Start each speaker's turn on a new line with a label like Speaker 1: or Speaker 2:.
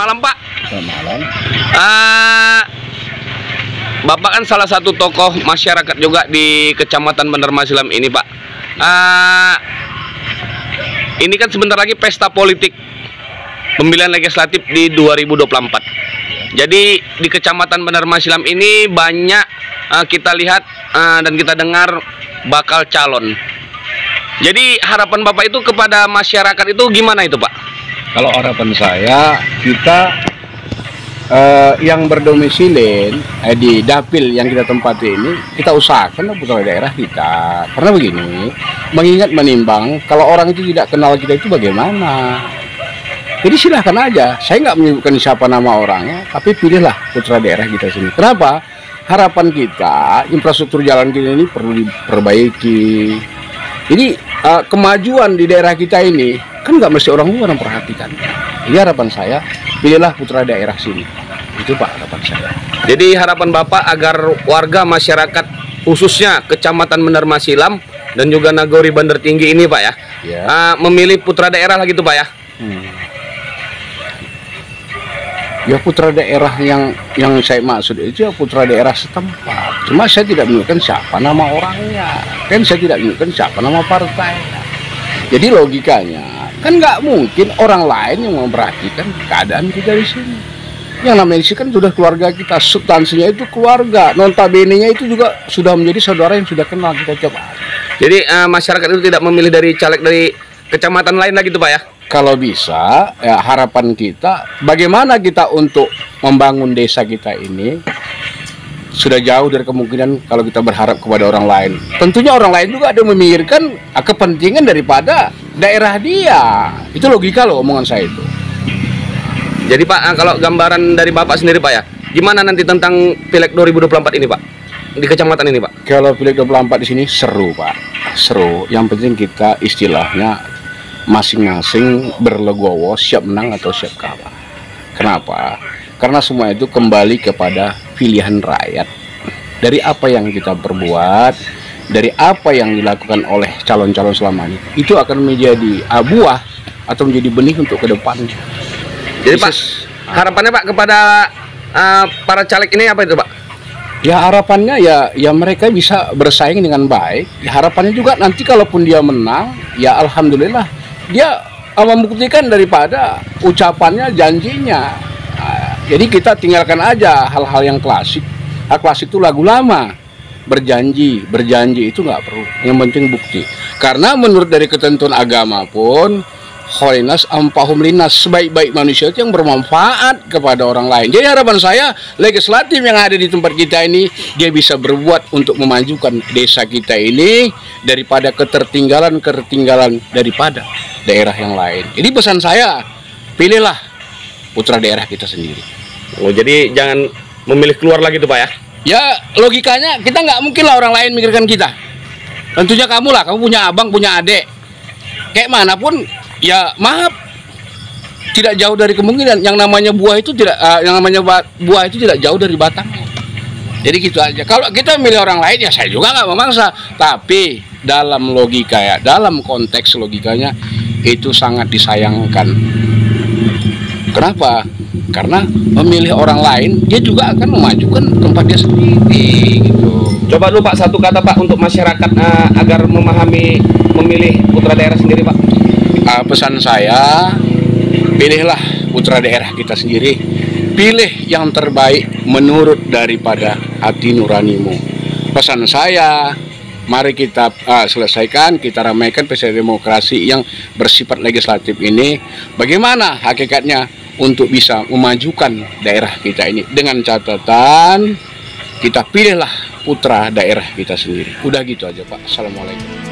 Speaker 1: malam Pak.
Speaker 2: Selamat malam.
Speaker 1: Bapak kan salah satu tokoh masyarakat juga di Kecamatan Bandar Masilam ini Pak. Ini kan sebentar lagi pesta politik pemilihan legislatif di 2024. Jadi di Kecamatan Bandar Masilam ini banyak kita lihat dan kita dengar bakal calon. Jadi harapan Bapak itu kepada masyarakat itu gimana itu Pak?
Speaker 2: Kalau harapan saya, kita yang berdomisili di dapil yang kita tempati ini, kita usahakan putra daerah kita. Karena begini, mengingat menimbang, kalau orang itu tidak kenal kita itu bagaimana? Jadi silahkan aja, saya nggak menyebutkan siapa nama orangnya, tapi pilihlah putra daerah kita sini. Kenapa? Harapan kita, infrastruktur jalan kita ini perlu diperbaiki. Jadi kemajuan di daerah kita ini kan nggak mesti orang luar yang perhatikan. Jadi harapan saya, pilihlah putra daerah sini. Itu Pak harapan saya.
Speaker 1: Jadi harapan Bapak agar warga masyarakat khususnya Kecamatan Bandar Masilam dan juga Nagori Bandar Tinggi ini Pak ya, memilih putra daerah lah gitu Pak ya.
Speaker 2: Ya putra daerah yang saya maksud itu ya putra daerah setempat. Cuma saya tidak menyebutkan siapa nama orangnya, kan saya tidak menyebutkan siapa nama partai. Jadi logikanya kan nggak mungkin orang lain yang memperhatikan keadaan kita di sini. Yang namanya sih kan sudah keluarga kita, substansinya itu keluarga, notabene-nya itu juga sudah menjadi saudara yang sudah kenal kita coba.
Speaker 1: Jadi masyarakat itu tidak memilih dari caleg dari kecamatan lain lagi tuh Pak ya?
Speaker 2: Kalau bisa, ya harapan kita, bagaimana kita untuk membangun desa kita ini sudah jauh dari kemungkinan kalau kita berharap kepada orang lain. Tentunya orang lain juga ada memikirkan kepentingan daripada daerah dia. Itu logika loh omongan saya itu.
Speaker 1: Jadi Pak, kalau gambaran dari Bapak sendiri Pak ya, gimana nanti tentang Pileg 2024 ini Pak? Di kecamatan ini Pak?
Speaker 2: Kalau Pileg 2024 di sini seru Pak, seru. Yang penting kita istilahnya masing-masing berlegowo, siap menang atau siap kalah. Kenapa? Karena semua itu kembali kepada pilihan rakyat. Dari apa yang kita perbuat, dari apa yang dilakukan oleh calon-calon selama ini, itu akan menjadi buah atau menjadi benih untuk ke depannya.
Speaker 1: Jadi Pak, harapannya Pak kepada para caleg ini apa itu Pak?
Speaker 2: Ya harapannya ya mereka bisa bersaing dengan baik. Ya, harapannya juga nanti kalaupun dia menang, ya alhamdulillah dia membuktikan daripada ucapannya, janjinya. Jadi kita tinggalkan aja hal-hal yang klasik. Klasik itu lagu lama. Berjanji itu nggak perlu. Yang penting bukti. Karena menurut dari ketentuan agama pun, kholinas ampahum linas, sebaik-baik manusia itu yang bermanfaat kepada orang lain. Jadi harapan saya, legislatif yang ada di tempat kita ini, dia bisa berbuat untuk memajukan desa kita ini daripada ketertinggalan daripada daerah yang lain. Jadi pesan saya, pilihlah putra daerah kita sendiri.
Speaker 1: Oh, jadi jangan memilih keluar lagi tuh Pak ya?
Speaker 2: Ya logikanya kita nggak mungkin lah orang lain mikirkan kita. Tentunya kamu lah, kamu punya abang, punya adik. Kayak manapun, ya maaf, tidak jauh dari kemungkinan. Yang namanya buah itu tidak jauh dari batangnya. Jadi gitu aja. Kalau kita milih orang lain, ya saya juga nggak memaksa. Tapi dalam logika ya, dalam konteks logikanya itu sangat disayangkan. Kenapa? Karena memilih orang lain, dia juga akan memajukan tempat dia sendiri. Gitu.
Speaker 1: Coba lu Pak satu kata Pak untuk masyarakat agar memahami memilih putra daerah sendiri Pak.
Speaker 2: Pesan saya, pilihlah putra daerah kita sendiri. Pilih yang terbaik menurut daripada hati nuranimu. Pesan saya, mari kita selesaikan, kita ramaikan pesta demokrasi yang bersifat legislatif ini. Bagaimana hakikatnya untuk bisa memajukan daerah kita ini. Dengan catatan, kita pilihlah putra daerah kita sendiri. Udah gitu aja Pak. Assalamualaikum.